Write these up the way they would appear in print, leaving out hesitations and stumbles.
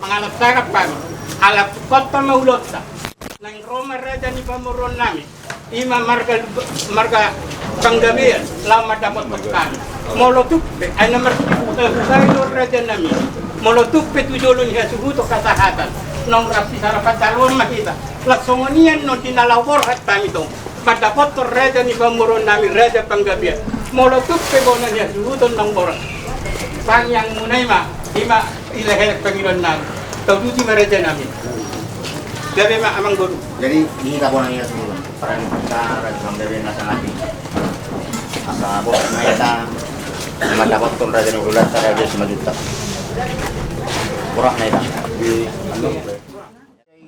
pangalas sarap kami. Alap kota maulot sa. Nang Roma Raja ni pamuron namin. Ima marga panggabian. Lama dapat kami. Molotupe. Ay na marga Raja namin. Molotupe tujulun niya suhuto kasahatan. Nang rasi sarapan dalawang makita. Laksongonian no tinalawor at kami itong. Padapot to Raja ni pamuron namin. Raja panggabian. Molotupe bonan niya suhuto ng boran. Pangyang munay ma. Ima ilahel Panginoon namin. Tawduti Raja namin. Gabi ma amang guru. Jadi ini tak boleh lihat semua. Para kita rajam dari nasa nabi. Asa bos mayata mendapat ton raja nurulat saya dia 5 juta. Murah mayata di anu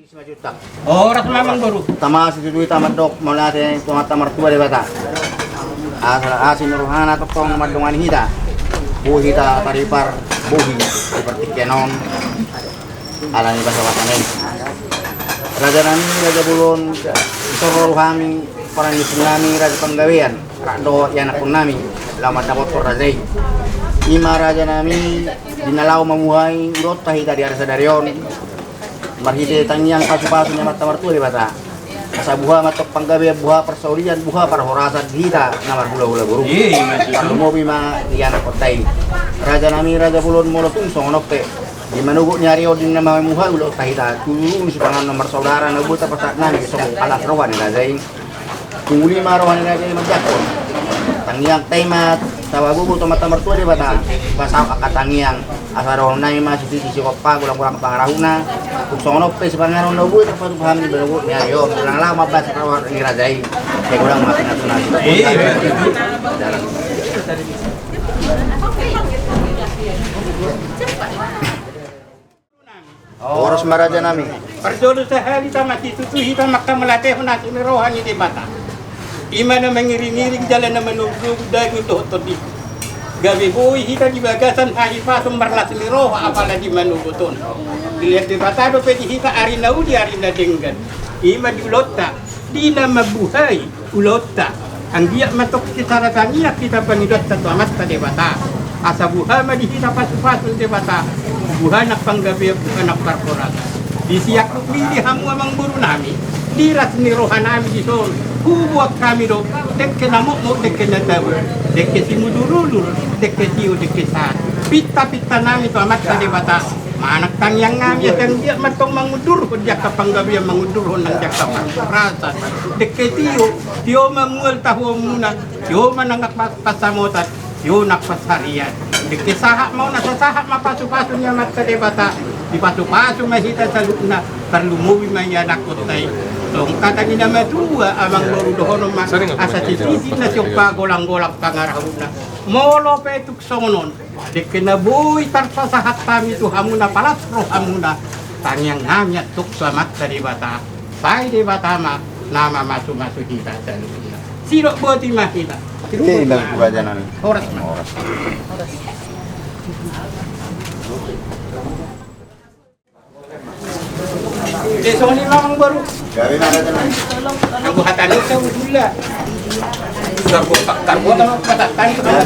5 juta. Oh, ras mamang guru. Tama si duit tamat dok mulai pemata mertua di bata. Asal asin ruhana tokong madungan hita. Buhi ta taripar buhi seperti kenon. Alani bahasa watanen. Raja nami, Raja Bulon, Sorol kami, orang di kami, Raja Penggawean, Rakdo, yang akun nami, lama dapat por Raja. Ima Raja nami, dinalau memuai, urut tahita di arsa darion, marhide tangyang pasu-pasunya mata martu di bata. Asa buha matok Penggawean, buha persaulian, buha para horasan hita, namar hula-hula guru. Kalau mau bima, dia anak kotai. Raja nami, Raja Bulon, molotung songonokte. Di manuguk nyari odin nama muha ulo tahita dulu si pangan nomor saudara nabu tapasak nami so alas rawan lazai kuli marawan lazai majakon tangiang taimat tawabu to mata mertua di bata basau akat tangiang asaro nai masih sisi kopa gulang-gulang pangarahuna uksono pe si pangaron nabu tapatu paham di benugu nyari yo ulang lama bas rawan ni lazai kayak gulang mati nasional Oros Maraja nami. Perjodoh sehari kita mati tutu kita makam melatih nasi rohani di bata. Ima na mengiring-iring jalan na menunggu daging untuk tadi. Gabi boy kita di bagasan hari pasum merlas roh apalagi menunggu ton. Dilihat di bata do pedi kita arina udi arina denggan. Ima di ulota di nama buhay ulota. Ang dia matok kita ratania kita pangidot sa amat di bata. Asa buha ma di kita pasu-pasu di bata. Buha nak Panggabean bukan nak korporat. Di siak di hamu amang guru nami. Di ras ni rohan nami di sol. Kubuat kami do. Dek kenamuk mo dek kenatabu. Dek simudululur. Dek tiu dek saat. Pita nami to amat tadi bata. Manak tangyang nami yang dia matong mangudur ko dia ka Panggabean mangudur nang dia ka korporatan. Dek tiu tio mamual tahu muna. Tio manangak pasamotat. Tio nak pasarian. Dikisahak mau nasa sahak mapasu-pasu niya matkalibata di pasu-pasu mahita sa luna perlumuwi maya nakotay so kata nina madua amang lorudohono asa tititi na siya pagolang-golang pangarahuna molo petuk songonon dikinabuhi tarsasahat kami tu hamuna palasro hamuna tangyang hamya tuk sa matkalibata pay di batama nama masu-masu hita sa luna sino boti mahita Ini dan kebajanan. Oras man. Oras. Desa ni mamang baru. Gawi Maraja nami. Ang buhatan sa udula. Karbo na patatan ko na.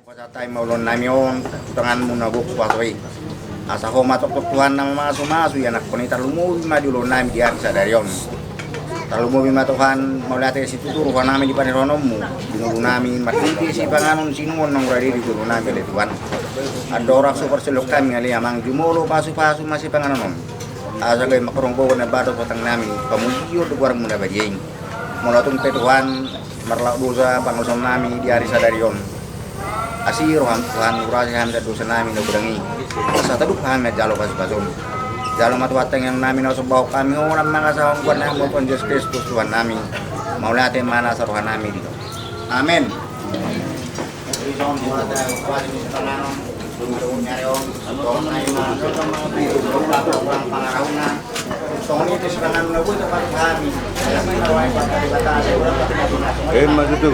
Pasatay maulon nami on tangan muna buk pasoi. Asa ho matok Tuhan nama masu-masu ya nak koni tarlumubi ma di ulon nami di arsa darion. Tarlumubi ma Tuhan maulate situ turu kan nami di paneronomu. Di ulon nami martiti si panganon sinuon nang radi di ulon nami le Tuhan. Ada orang super selok kami ngali amang jumolo pasu-pasu masih panganon. Asa gay makrongbo na bato patang nami pamujiyo do warang muna bajing. Mulatung pe Tuhan marlaw dosa pangusom nami di arsa darion. Asiro Tuhan urasi hamda dosa nami no budangi. Sa taduk kami jalo pas-pasun. Jalo matuwateng yang nami no subaw kami orang mga sawang buwan na mo pon Diyos Kristus Tuhan nami. Maulatin mana sa ruhan nami dito. Amen. Maksud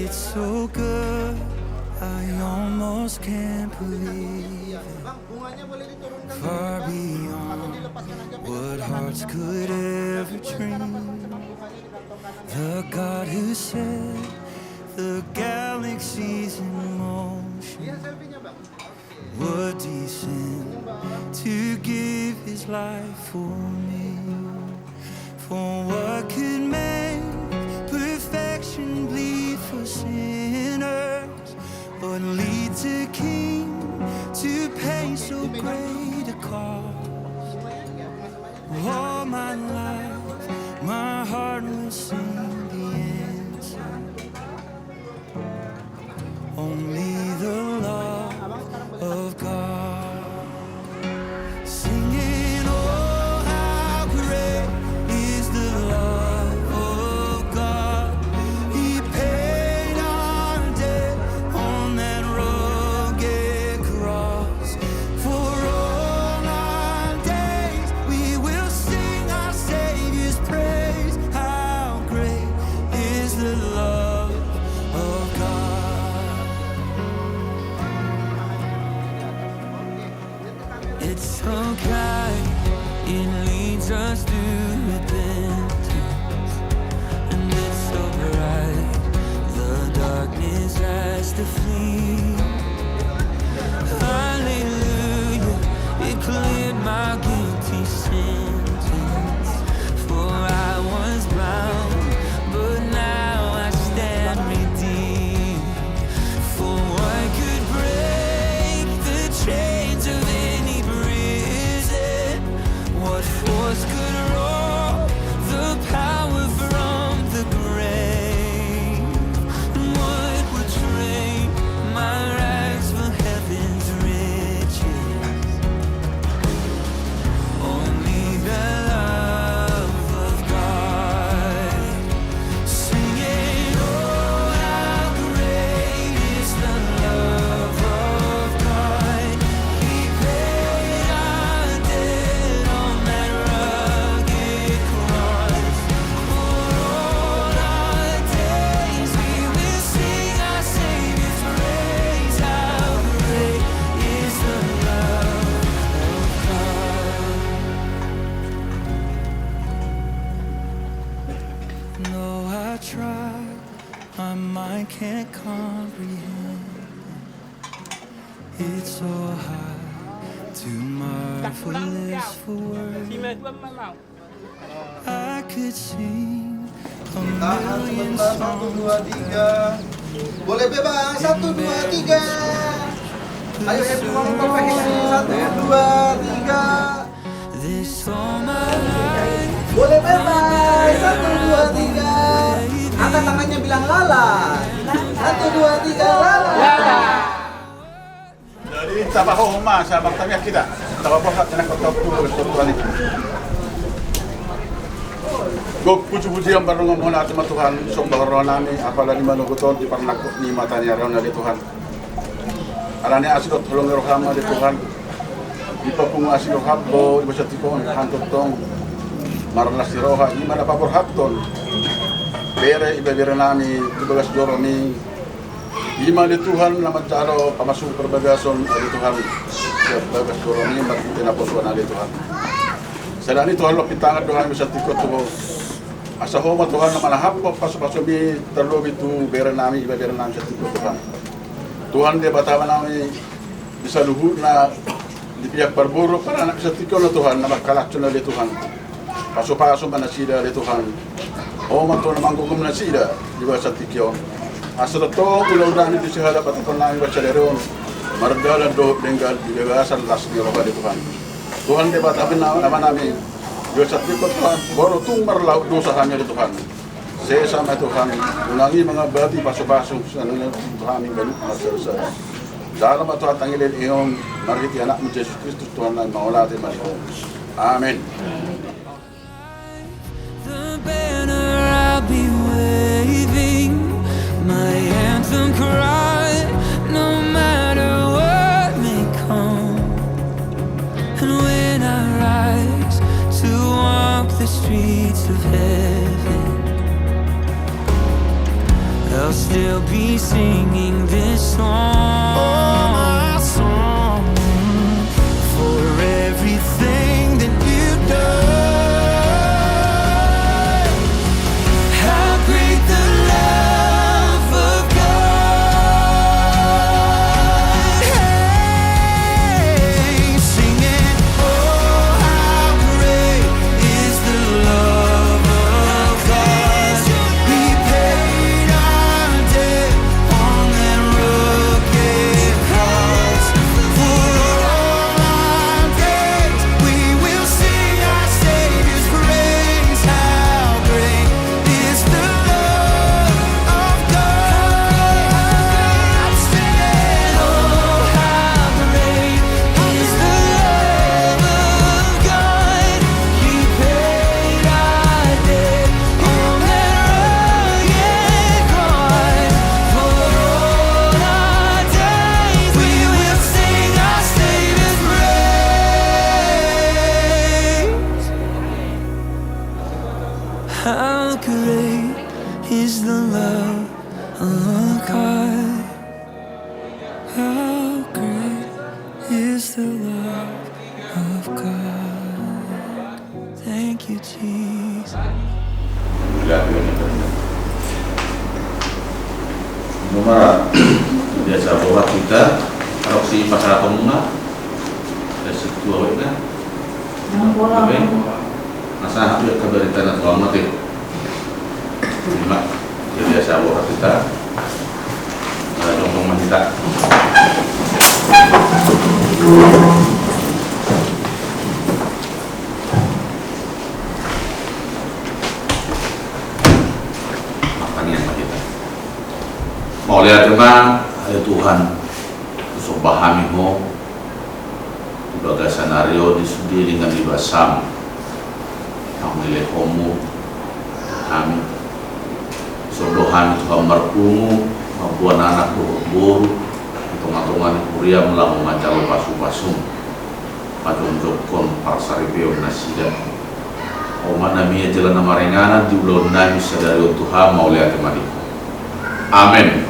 It's so good I almost can't believe it. Far beyond what hearts could ever dream. The God who set the galaxies in motion would descend to give his life for me. For what could make perfection bleed for sinners, but leads a king to pay so great a cost? All my life, my heart will sing the answer. Only the love of God. Singing, oh, how great is the love of God. He paid our debt on that rugged cross. For all our days we will sing our Savior's praise. How great is the love of God. It's so kind, it leads us to repentance, and it's so bright, the darkness has to flee. Hallelujah, it cleared my guilty sentence, for I was bound, but now I stand redeemed. For what could break the chains of any prison? What force could rob the power from the grave? What would trade my rags for heaven's riches? Only the love of God. Singing, oh, how great is the love of God. He paid our debt on that rugged cross. For all our days we will sing our Savior's praise. How great is the love of God. No, I try, my mind can't comprehend. It's so high, too marvelous for words. I could sing a million songs. 1, 2, 3. Boleh bebas, 1, 2, 3. Ayo happy ngomong Bapak ini, 1, 2, 3. This all my life. Boleh bebas, 1, 2, 3. Angkat tangannya bilang lala. 1, 2, 3, lala. Jadi tabaho huma sa bagtanya kita. Tabaho hat na kotop tuan itu. Gok puji-puji yang baru ngomong hati sama Tuhan, sok bahwa nami apalah di mana guton di parnak ni matanya rona di Tuhan. Arane asidot tolong rohama di Tuhan. Di papung asidot habbo ibu satikon hantot tong marlas di roha di mana papor haton. Bere ibe bere nami tugas doromi. Ima di Tuhan nama caro pamasuk perbagason di Tuhan. Bagas doromi marti na posuan di Tuhan. Sedani Tuhan lo pitangan Tuhan bisa tikot tuh. Asa homa Tuhan na manahap ko paso-paso mi terlobi tu bere nami iba bere nami sa tikot Tuhan. Tuhan dia batawa nami bisa luhur na di pihak berburu para anak bisa tikot na Tuhan na makalakson na di Tuhan. Paso-paso manasida di Tuhan. Homa Tuhan na manggugum na sida di ba sa tikot. Asa to ulo dani di sihala patikon nami baca deron. Mardala do denggal di bebasan las di roba di Tuhan. Tuhan dia batapin nama nami. Yo satikot Tuhan, baru tung marlaut dosa kami di Tuhan. Saya sama Tuhan, ulangi mga bati paso-paso sa Tuhan aming galut masarsa. Dalam Tuhan tangilin iyong mariti anak mo Jesus Kristus Tuhan na maulati malito. Amen. The banner I'll be waving, my anthem cry, no matter what may come. And when I rise to walk the streets of heaven, I'll still be singing this song. Oh, my song. For everything that you've done. How great the love of God. Hey, sing it. Oh, how great is the love of God. He paid our debt on that rugged cross. For all our days we will sing our Savior's praise. How great is the love of God. Sing it. Oh, how great is the love of God. He paid our debt on that rugged cross. For all our days we will sing our Savior's praise. How great is the love of God. How great is the love of God. Thank you, Jesus. Nomor biasa bawa kita kalau si pasar komuna dari situ awalnya tapi masa hampir keberitaan atau mati lima biasa bawa kita dongkong kita makanya kita mau lihat tema ya Tuhan usah pahami mo bagai senario disudi dengan dibasam ang nilai homo kami sodohan Tuhan merpungu mampuan anak boru hitung-hitungan kuria melamu macam pasu-pasung patung-jokon parsaribeo nasida Oma namanya jalan nama renganan di ulun nami sadari Tuhan mau lihat tema di amin.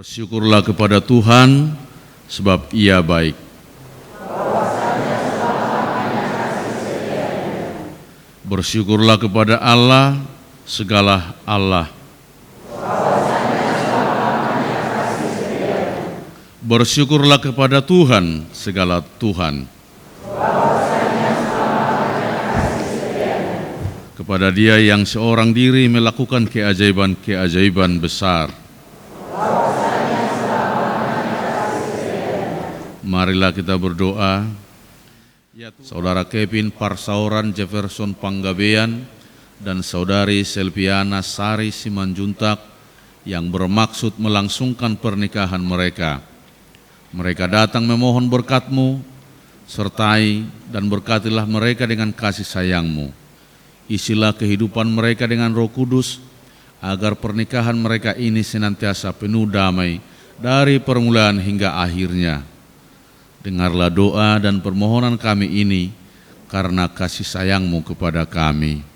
Bersyukurlah kepada Tuhan, sebab Ia baik. Bersyukurlah kepada Allah, segala Allah. Bersyukurlah kepada Tuhan, segala Tuhan. Kepada Dia yang seorang diri melakukan keajaiban-keajaiban besar. Marilah kita berdoa. Saudara Kevin Parsauran Jefferson Panggabean dan Saudari Selviana Sari Simanjuntak yang bermaksud melangsungkan pernikahan mereka. Mereka datang memohon berkat-Mu, sertai dan berkatilah mereka dengan kasih sayang-Mu. Isilah kehidupan mereka dengan Roh Kudus, agar pernikahan mereka ini senantiasa penuh damai dari permulaan hingga akhirnya. Dengarlah doa dan permohonan kami ini karena kasih sayang-Mu kepada kami.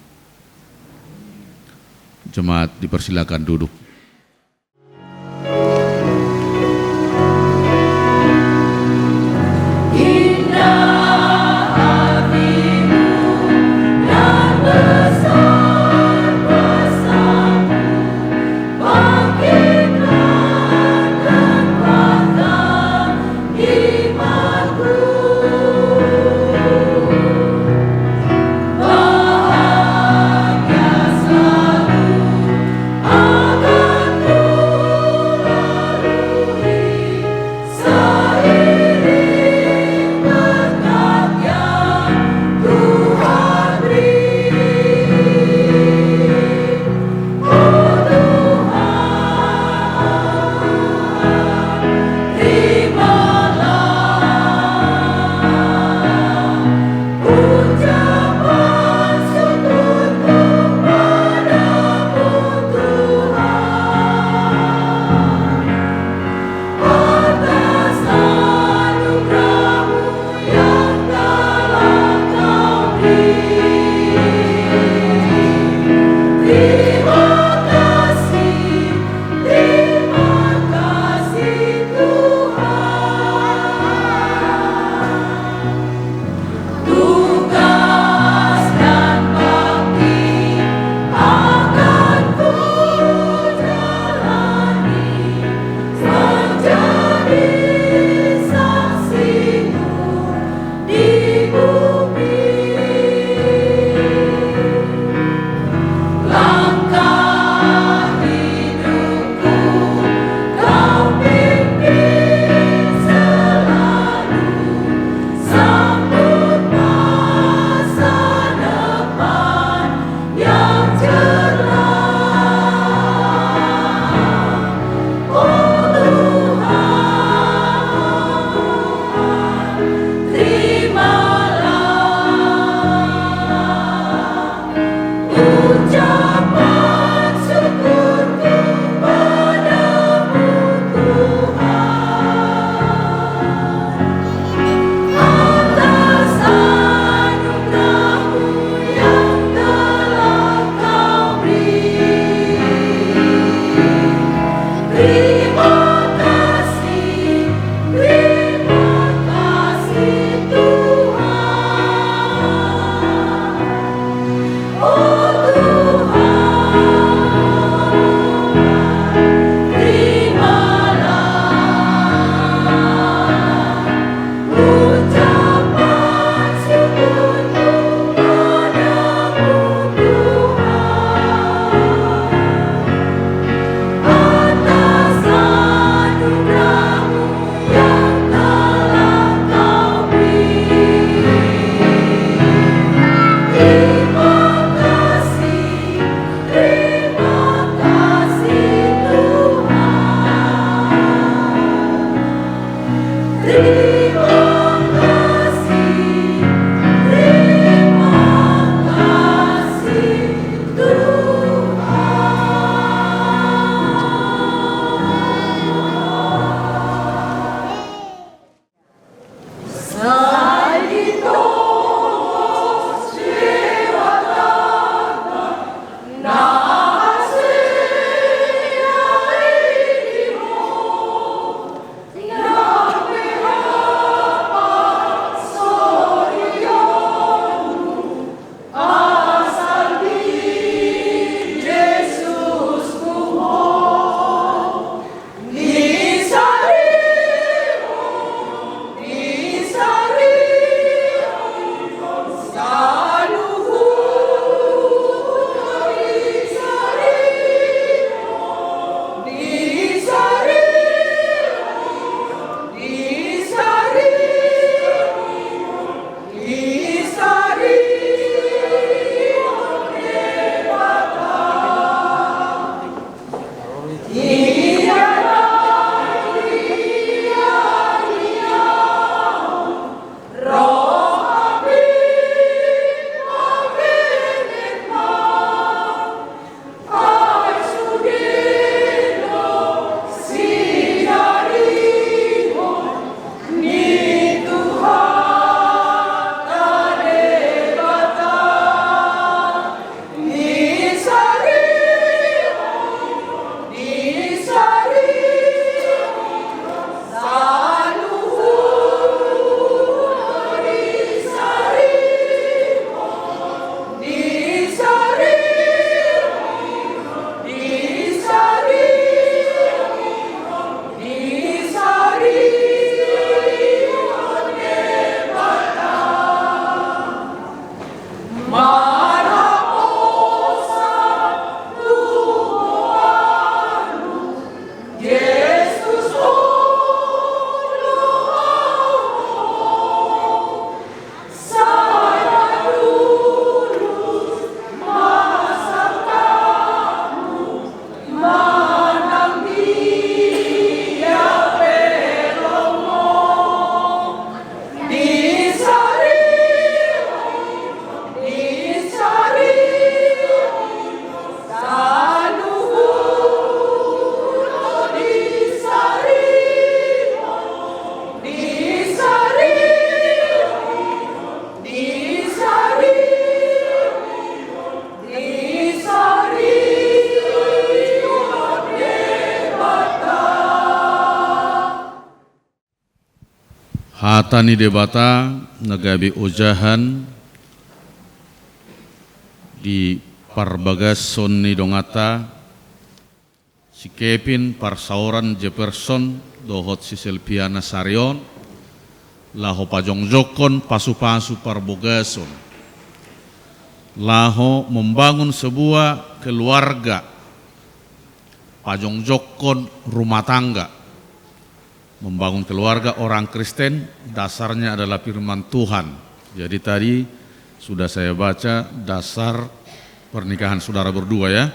Jemaat dipersilakan duduk. Hatani debata nagabi ujahan di parbagas sonni dongata si Kevin Parsauran Jefferson dohot si Selpiana Sarion laho pajongjokon pasu-pasu parbogason laho membangun sebuah keluarga pajongjokon rumah tangga. Membangun keluarga orang Kristen dasarnya adalah firman Tuhan. Jadi tadi sudah saya baca dasar pernikahan saudara berdua ya.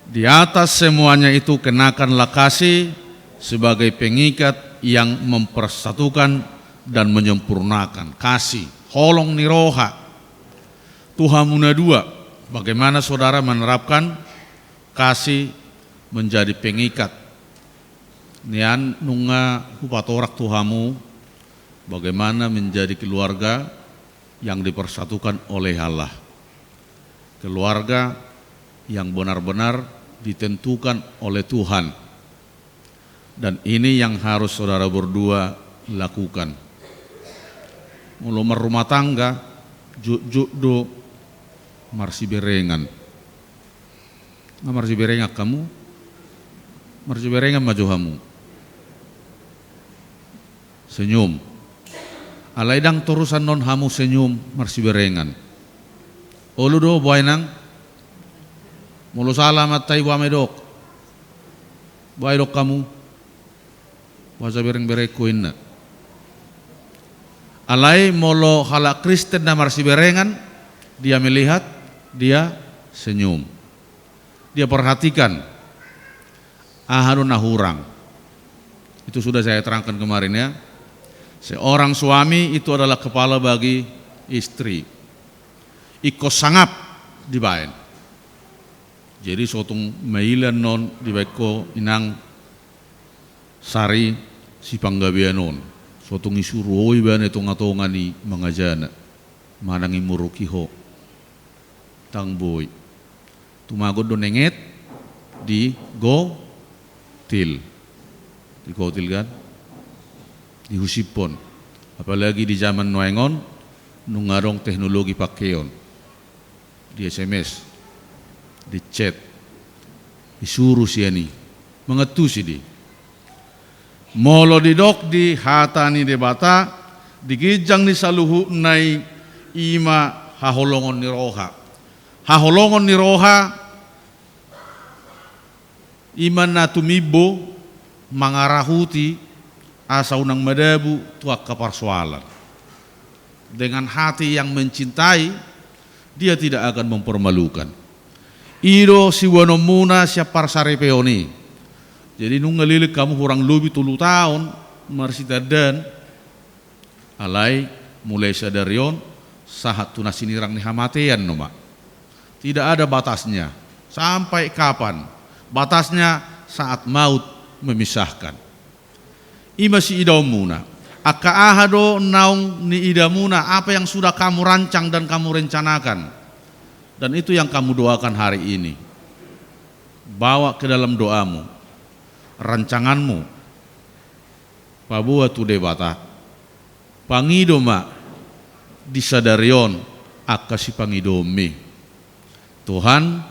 Di atas semuanya itu kenakanlah kasih sebagai pengikat yang mempersatukan dan menyempurnakan. Kasih, holong niroha. Tuhamuna dua, bagaimana saudara menerapkan kasih menjadi pengikat. Nian nunga hupatorak Tuhamu bagaimana menjadi keluarga yang dipersatukan oleh Allah. Keluarga yang benar-benar ditentukan oleh Tuhan. Dan ini yang harus saudara berdua lakukan. Mulu merumah tangga, juk do marsi berengan. Nggak marsi berengak kamu? Marsi berengan majuhamu. Senyum. Alaidang terusan non hamu senyum marsi berengan. Olu do buay nang. Mulu salamat tay buame dok. Buay dok kamu. Wasa bereng berekuin na. Alai molo hala Kristen na marsi berengan. Dia melihat, dia senyum. Dia perhatikan. Ahanu nahurang. Itu sudah saya terangkan kemarin ya. Seorang suami itu adalah kepala bagi istri. Iko sangap dibaen. Jadi sotong mailan non dibaiko inang sari si panggabian non. Sotong isuruoi ban itu ngatongan ni mangajana. Manangi murukiho. Tangboy. Tumagod do nenget di go til. Di go til kan? Di husipon, apalagi di zaman noengon, nungarong teknologi pakeon, di SMS, di chat, disuruh siya ni, mengetu si di. Molo di dok di hatani debata, digijang ni saluhu nai ima haholongon ni roha. Haholongon ni roha, iman na tumibo, mangarahuti, asa unang madabu tuak kepersoalan. Dengan hati yang mencintai, dia tidak akan mempermalukan. Iro siwanomuna siapar sarepeoni. Jadi nung ngelilik kamu kurang lebih 3 tahun marsita dan alai mulai sadarion sahat tunasinirang ni hamatean noma. Tidak ada batasnya. Sampai kapan? Batasnya saat maut memisahkan. Ima si idamuna, akka ahado naung ni idamuna apa yang sudah kamu rancang dan kamu rencanakan. Dan itu yang kamu doakan hari ini. Bawa ke dalam doamu, rancanganmu. Pabua tu debata, pangidoma disadarion akka si pangidomi. Tuhan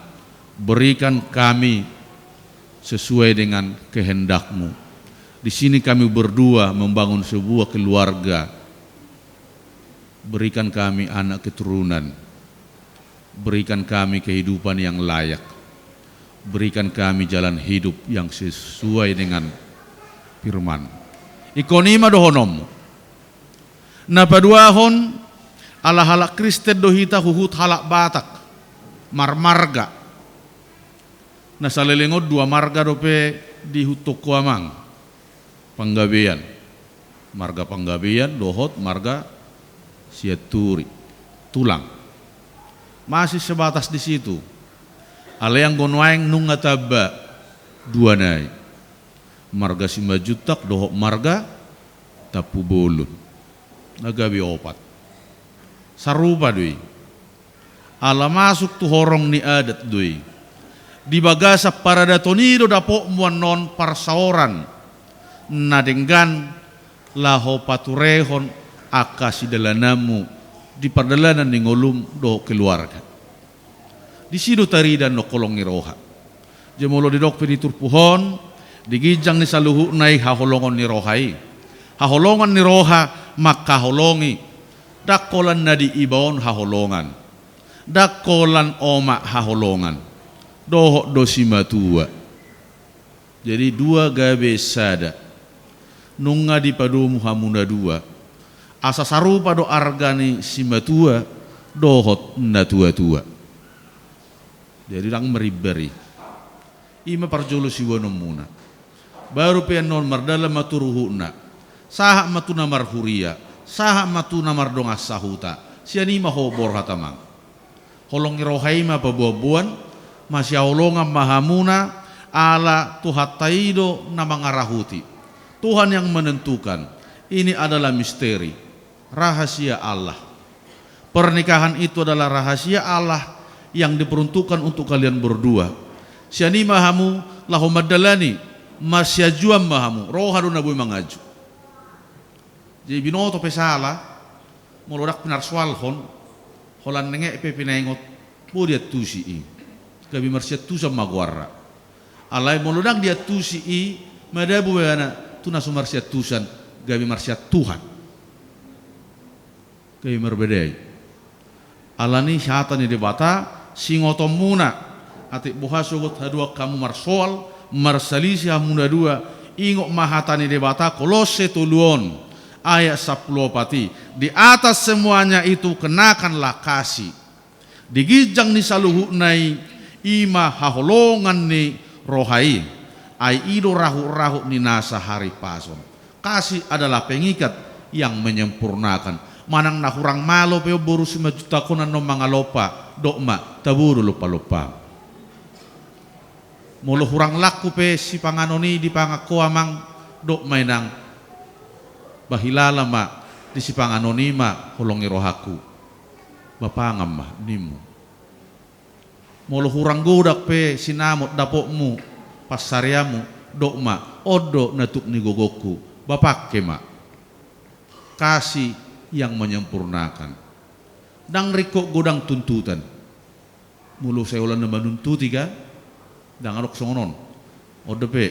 berikan kami sesuai dengan kehendakmu. Di sini kami berdua membangun sebuah keluarga berikan kami anak keturunan, berikan kami kehidupan yang layak, berikan kami jalan hidup yang sesuai dengan firman. Ikonima dohonom. Napaduahon ala halak Kristen dohita huhut halak Batak marmarga. Nasalelengod 2 marga dope di Hutoko Amang Panggabean. Marga Panggabean dohot marga Siaturi tulang. Masih sebatas di situ. Ale yang gonwaeng nungataba 2 nai. Marga Simajutak dohot marga Tapu Bolon. Nagabi 4. Sarupa doi. Ala masuk tu horong ni adat doi. Di bagasa parada tonido dapo muan non parsaoran. Nadenggan laho paturehon akasi dalanamu di pardalanan ni ngolum do keluarga. Di sido taridan no kolong ni roha. Jemolo di dok peditur puhon, digijang ni saluhu nai haholongon ni rohai. Haholongan ni roha makaholongi. Dakolan na di ibaon haholongan. Dakolan oma haholongan. Doho dosima tua. Jadi 2 gabe sada. Nunga di padumu hamuna 2. Asa sarupa do argani simatua. Dohot na tua-tua. Jadi lang meribari. Ima parjolo siwano muna. Baru pianon mardala maturuhuna. Saha matuna marhuria. Saha matuna mardonga sahuta. Sianima ho borhatamang. Holong irohaima pabuabuan. Masya holongan mahamuna. Ala Tuhan taido na mangarahuti. Tuhan yang menentukan. Ini adalah misteri. Rahasia Allah. Pernikahan itu adalah rahasia Allah yang diperuntukkan untuk kalian berdua. Siani mahamu lahu madalani masyajuam mahamu rohadu nabu mangaju. Jadi binoto pesala molodak pinar swalhon holan nenge pe pinaingot podiat tusi. Gabi marsyat tusa magwarra. Alai molodak dia tusi madabu bana tuna sumarsyat tusan gabi marsyat Tuhan. Gabi merbedai. Alani syatan di bata singotom muna ati buhasugot hadua kamu marsoal marsalisi hamuna 2 ingok mahatani debata Kolose tuluon ayat 10 pati. Di atas semuanya itu kenakanlah kasih. Digijang ni saluhu nai ima haholongan ni rohai ai ido rahu-rahu ni nasa hari pason. Kasih adalah pengikat yang menyempurnakan. Manang nahurang malo peo boru 5 juta konan no mangalopa dokma taburu lupa-lupa. Molo hurang laku pe si panganoni di pangako amang dokma inang bahilala ma di si panganoni ma holongi rohaku bapangam ma nimu. Molo hurang godak pe sinamot dapokmu pasariamu dokma odo natuk ni gogoku bapakke ma. Kasih yang menyempurnakan. Dang riko godang tuntutan. Mulu saya ulan nama nuntuti kan? Dang arok songonon. Odope.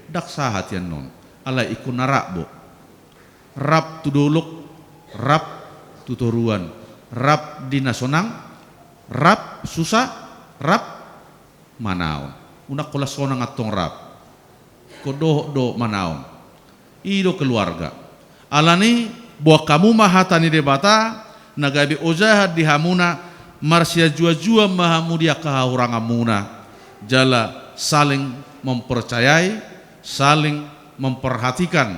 Dak sahat yan non. Ala ikut narakbo. Rap tudolok, rap tutoruan, rap dinasonang, rap susah, rap manaon. Unak kola sonang atong rap. Kodoh manaon. Ido keluarga. Alani buah kamu mahatani debata nagabi ojahat dihamuna marsya jua-jua mahamu dia kahurangamuna jala saling mempercayai, saling memperhatikan,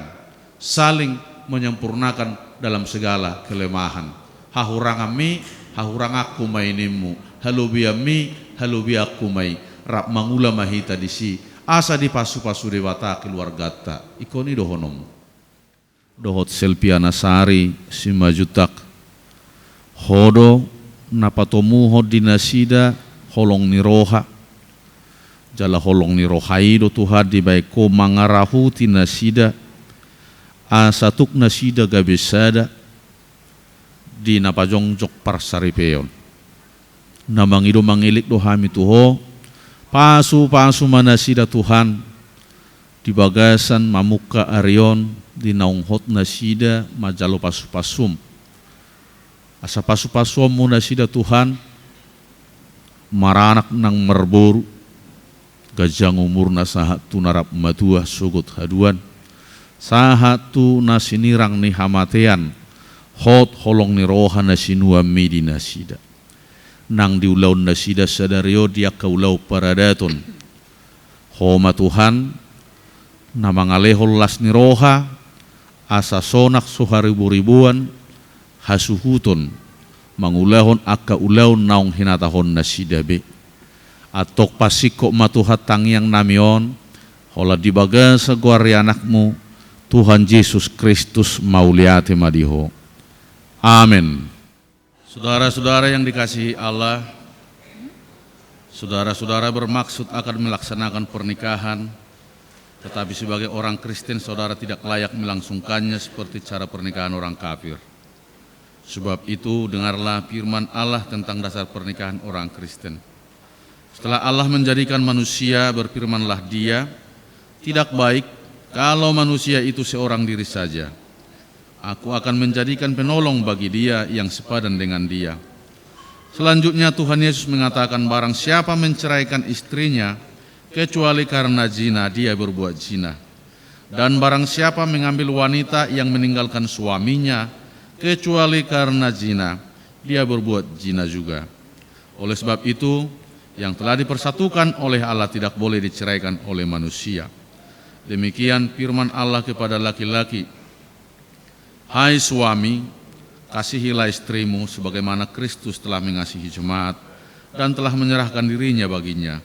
saling menyempurnakan dalam segala kelemahan. Hahurangami, hahurangaku mainimu, halubiami, halubiaku mai rap mangula mahita disi asa di pasu-pasu debata keluargata ikoni dohonom. Dohot Selpiana Sari Simajutak hodo napatomuho dinasida holong ni roha jala holong ni rohaido Tuhan di baiko mangarahuti nasida asatuk nasida gabesada di napajongjok parsaripeon namangido mangilik dohami tuho pasu manasida Tuhan di bagasan mamuka arion di naunghot nasida majalo pasupasum. Asa pasupasum mo nasida Tuhan, maranak nang merboru, gajang umur na sahat tu narap matua sugut haduan, sahat tu nasinirang ni hamatean, hot holong ni roha nasinua midi nasida. Nang diulaw nasida sadario dia kaulau paradaton. Homa Tuhan, na mangalehol las ni roha, asa sonak suharibu-ribuan, hasuhuton, mangulahon akka ulaw naong hinatahon nasida be. Atok pasiko matuhat tangyang namion, hola dibaga sa guari anakmu, Tuhan Yesus Kristus mauliate madiho. Amin. Saudara-saudara yang dikasihi Allah, saudara-saudara bermaksud akan melaksanakan pernikahan, tetapi sebagai orang Kristen saudara tidak layak melangsungkannya seperti cara pernikahan orang kafir. Sebab itu dengarlah firman Allah tentang dasar pernikahan orang Kristen. Setelah Allah menjadikan manusia, berfirmanlah Dia, tidak baik kalau manusia itu seorang diri saja. Aku akan menjadikan penolong bagi dia yang sepadan dengan dia. Selanjutnya Tuhan Yesus mengatakan barang siapa menceraikan istrinya kecuali karena zina, dia berbuat zina. Dan barang siapa mengambil wanita yang meninggalkan suaminya kecuali karena zina, dia berbuat zina juga. Oleh sebab itu, yang telah dipersatukan oleh Allah tidak boleh diceraikan oleh manusia. Demikian firman Allah kepada laki-laki, hai suami, kasihilah istrimu sebagaimana Kristus telah mengasihi jemaat dan telah menyerahkan dirinya baginya.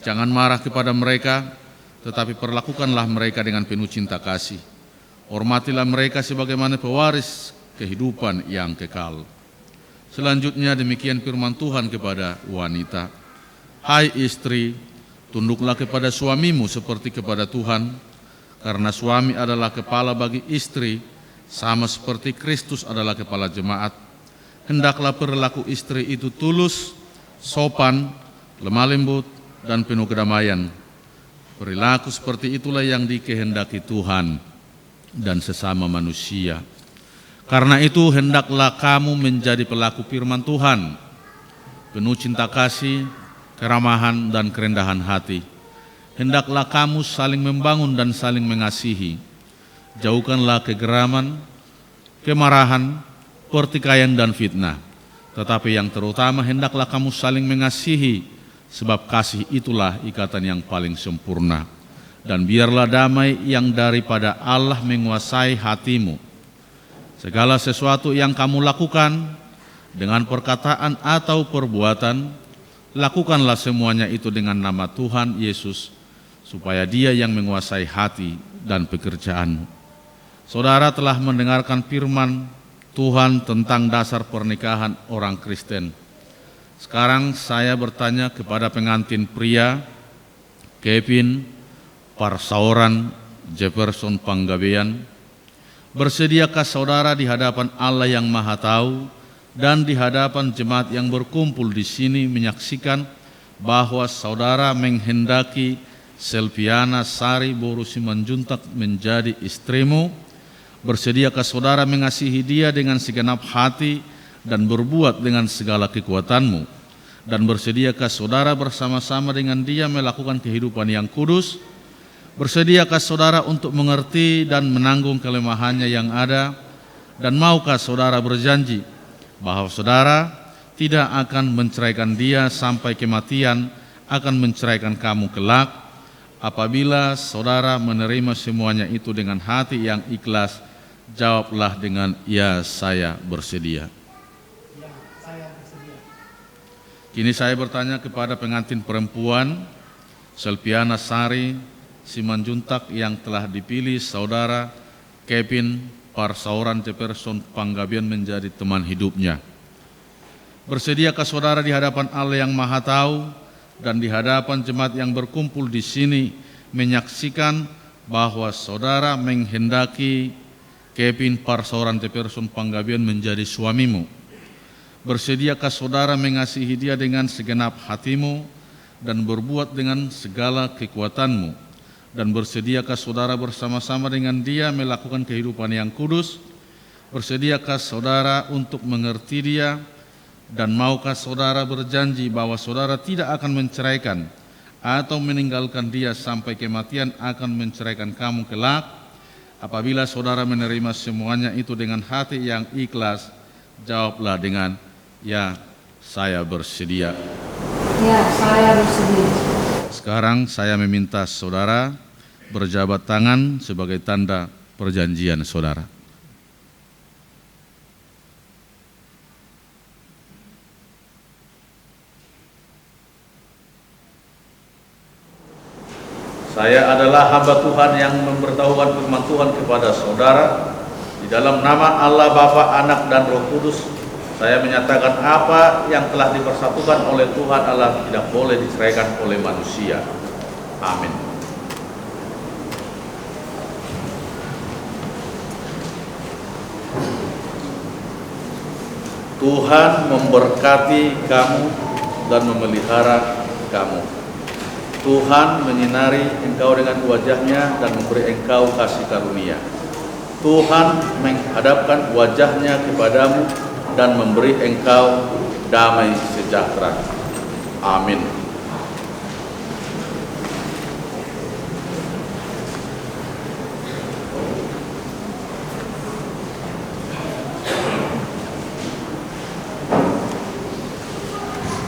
Jangan marah kepada mereka, tetapi perlakukanlah mereka dengan penuh cinta kasih. Hormatilah mereka sebagaimana pewaris kehidupan yang kekal. Selanjutnya demikian firman Tuhan kepada wanita, hai istri, tunduklah kepada suamimu seperti kepada Tuhan, karena suami adalah kepala bagi istri, sama seperti Kristus adalah kepala jemaat. Hendaklah perilaku istri itu tulus, sopan, lemah lembut, dan penuh kedamaian. Perilaku seperti itulah yang dikehendaki Tuhan dan sesama manusia. Karena itu hendaklah kamu menjadi pelaku firman Tuhan, penuh cinta kasih, keramahan, dan kerendahan hati. Hendaklah kamu saling membangun dan saling mengasihi. Jauhkanlah kegeraman, kemarahan, pertikaian, dan fitnah. Tetapi yang terutama hendaklah kamu saling mengasihi, sebab kasih itulah ikatan yang paling sempurna. Dan biarlah damai yang daripada Allah menguasai hatimu. Segala sesuatu yang kamu lakukan, dengan perkataan atau perbuatan, lakukanlah semuanya itu dengan nama Tuhan Yesus, supaya Dia yang menguasai hati dan pekerjaanmu. Saudara telah mendengarkan firman Tuhan tentang dasar pernikahan orang Kristen. Sekarang saya bertanya kepada pengantin pria, Kevin Parsauran Jefferson Panggabean, bersediakah saudara di hadapan Allah yang Maha Tahu dan di hadapan jemaat yang berkumpul di sini menyaksikan bahwa saudara menghendaki Selviana Sari Boru Simanjuntak menjadi istrimu? Bersediakah saudara mengasihi dia dengan segenap hati dan berbuat dengan segala kekuatanmu? Dan bersediakah saudara bersama-sama dengan dia melakukan kehidupan yang kudus? Bersediakah saudara untuk mengerti dan menanggung kelemahannya yang ada? Dan maukah saudara berjanji bahwa saudara tidak akan menceraikan dia sampai kematian, akan menceraikan kamu kelak? Apabila saudara menerima semuanya itu dengan hati yang ikhlas, jawablah dengan ya, saya bersedia. Kini saya bertanya kepada pengantin perempuan Selviana Sari Simanjuntak yang telah dipilih saudara Kevin Parsauran Jefferson Panggabean menjadi teman hidupnya. Bersediakah saudara di hadapan Allah yang Maha Tahu dan di hadapan jemaat yang berkumpul di sini menyaksikan bahwa saudara menghendaki Kevin Parsauran Jefferson Panggabean menjadi suamimu? Bersediakah saudara mengasihi dia dengan segenap hatimu dan berbuat dengan segala kekuatanmu? Dan bersediakah saudara bersama-sama dengan dia melakukan kehidupan yang kudus? Bersediakah saudara untuk mengerti dia? Dan maukah saudara berjanji bahwa saudara tidak akan menceraikan atau meninggalkan dia sampai kematian akan menceraikan kamu kelak? Apabila saudara menerima semuanya itu dengan hati yang ikhlas, jawablah dengan, ya, saya bersedia. Ya, saya bersedia. Sekarang saya meminta saudara berjabat tangan sebagai tanda perjanjian saudara. Saya adalah hamba Tuhan yang memberitahukan firman Tuhan kepada saudara. Di dalam nama Allah Bapa, Anak, dan Roh Kudus, saya menyatakan apa yang telah dipersatukan oleh Tuhan Allah tidak boleh diceraikan oleh manusia. Amin. Tuhan memberkati kamu dan memelihara kamu. Tuhan menyinari engkau dengan wajahnya dan memberi engkau kasih karunia. Tuhan menghadapkan wajahnya kepadamu dan memberi engkau damai sejahtera. Amin.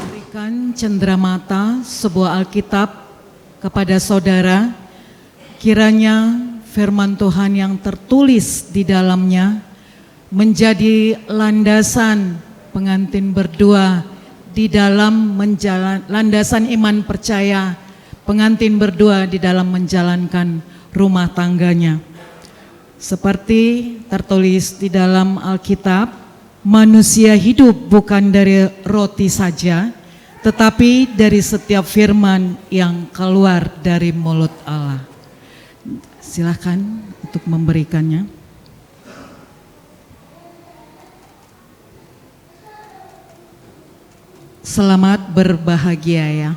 Berikan cenderamata sebuah Alkitab kepada saudara, kiranya firman Tuhan yang tertulis di dalamnya menjadi landasan pengantin berdua di dalam landasan iman percaya pengantin berdua di dalam menjalankan rumah tangganya. Seperti tertulis di dalam Alkitab, manusia hidup bukan dari roti saja, tetapi dari setiap firman yang keluar dari mulut Allah. Silakan untuk memberikannya. Selamat berbahagia ya.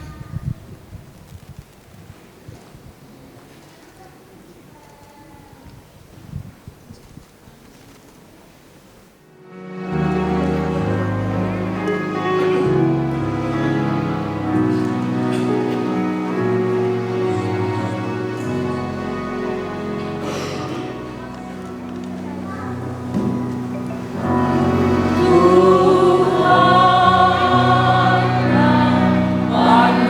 Tuhan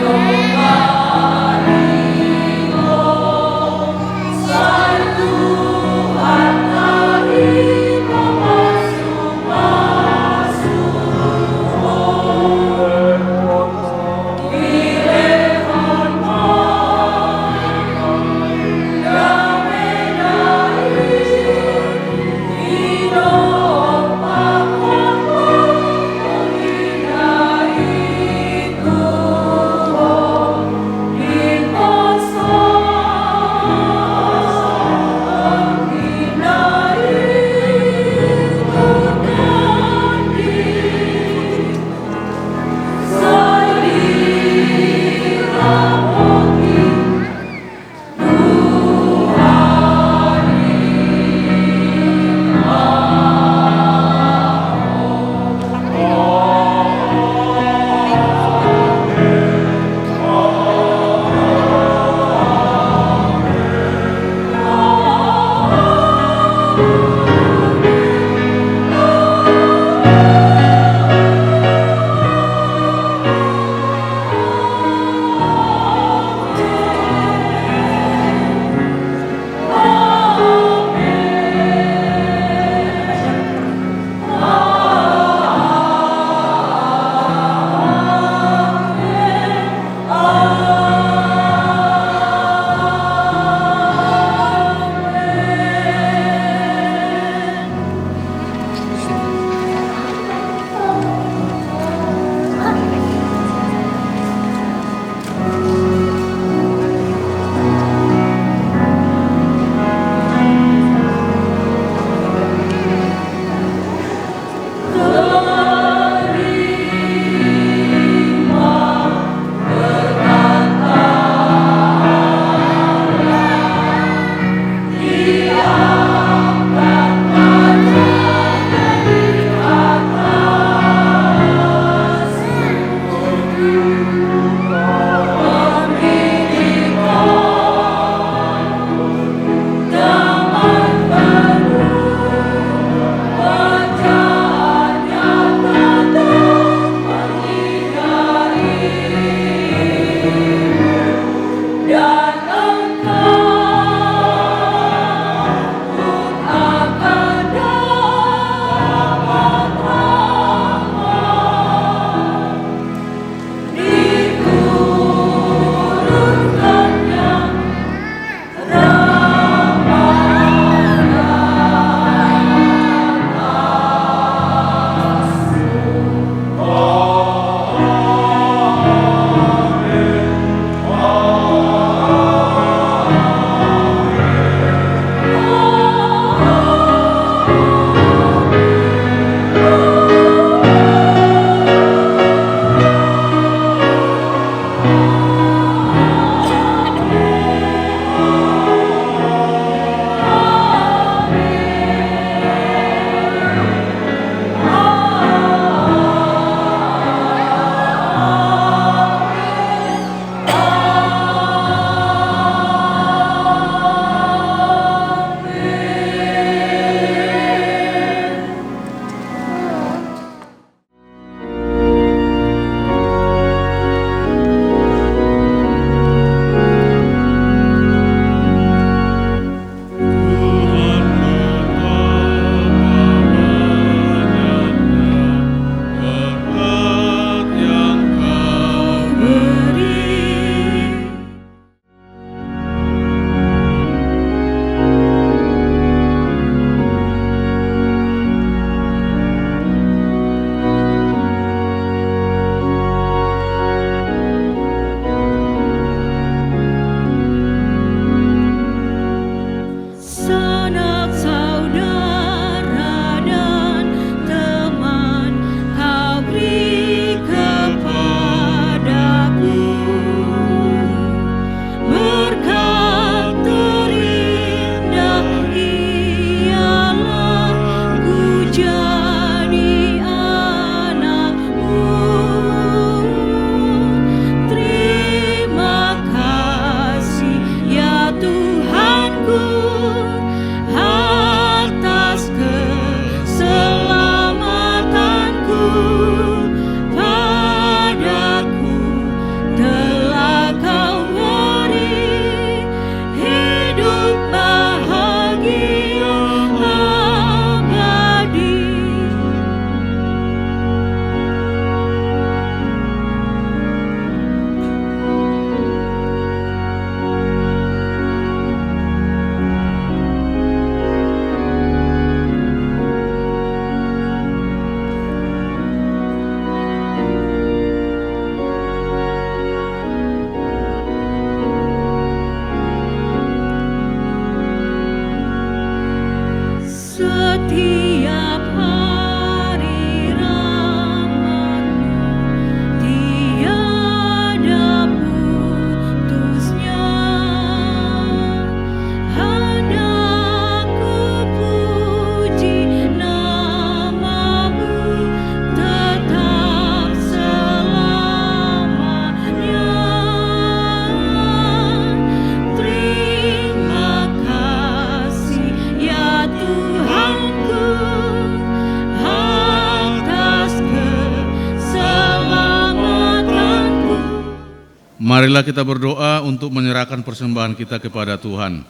Marilah kita berdoa untuk menyerahkan persembahan kita kepada Tuhan.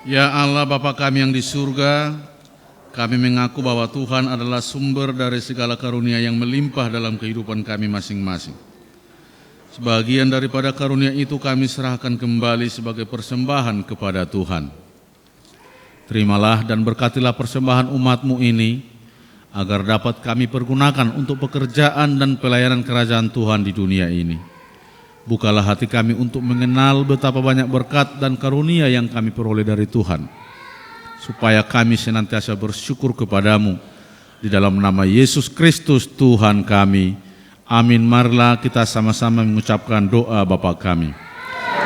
Ya Allah Bapa kami yang di surga, kami mengaku bahwa Tuhan adalah sumber dari segala karunia yang melimpah dalam kehidupan kami masing-masing. Sebagian daripada karunia itu kami serahkan kembali sebagai persembahan kepada Tuhan. Terimalah dan berkatilah persembahan umat-Mu ini, agar dapat kami pergunakan untuk pekerjaan dan pelayanan kerajaan Tuhan di dunia ini. Bukalah hati kami untuk mengenal betapa banyak berkat dan karunia yang kami peroleh dari Tuhan, supaya kami senantiasa bersyukur kepadamu. Di dalam nama Yesus Kristus Tuhan kami. Amin. Marilah kita sama-sama mengucapkan doa Bapa kami.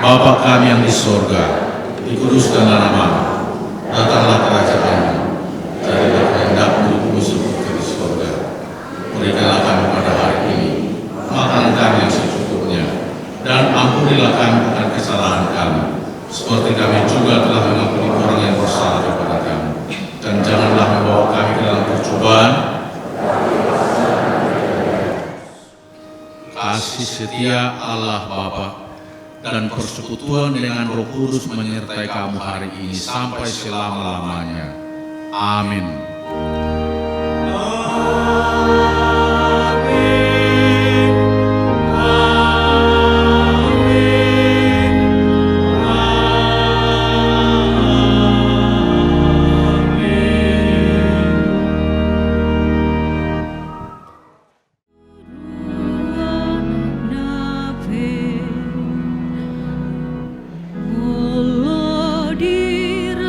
Bapa kami yang di sorga, dikuduskanlah namamu, datanglah kerajaan-Mu, jadilah kehendak-Mu di bumi seperti di sorga. Berikanlah kami pada hari ini makanan kami yang secukupnya, dan ampunilah kami akan kesalahan kami, seperti kami juga telah mengampuni orang yang bersalah kepada kami. Dan janganlah membawa kami ke dalam percobaan. Kasih setia Allah Bapa dan persekutuan dengan Roh Kudus menyertai kamu hari ini sampai selama-lamanya. Amin. Allah diramati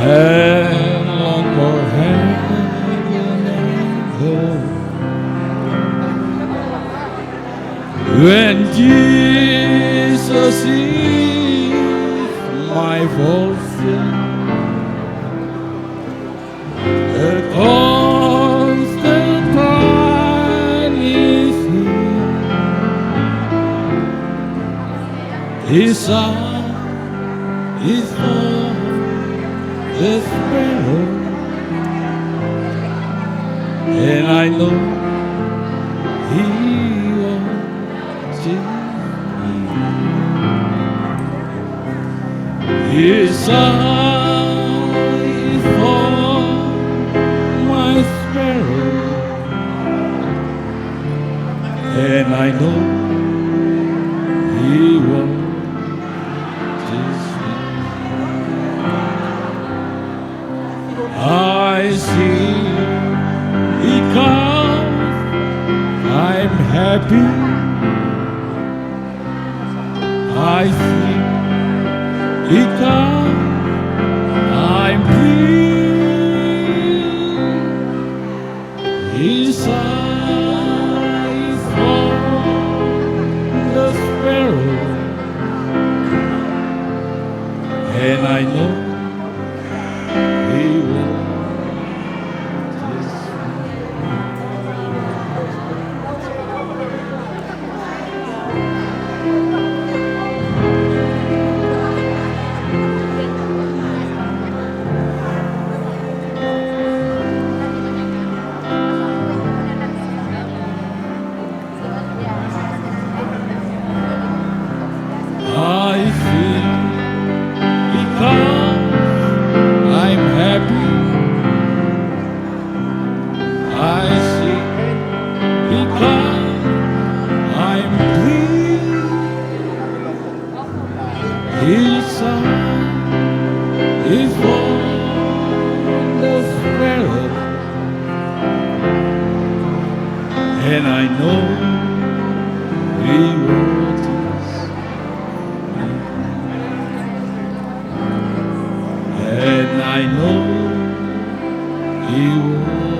and long for heaven and earth. When Jesus is my portion, a constant pride is here. His son is for the sparrow, and I know He watches me. His eye is for my sparrow, and I know He watches me. I see He comes, I'm happy. I see He comes, I'm pleased. His eyes for the sparrow, and I know He will. I feel He comes, I'm happy. I see He comes, I'm pleased. His son is for the sparrow, and I know He watches me, and I know He will.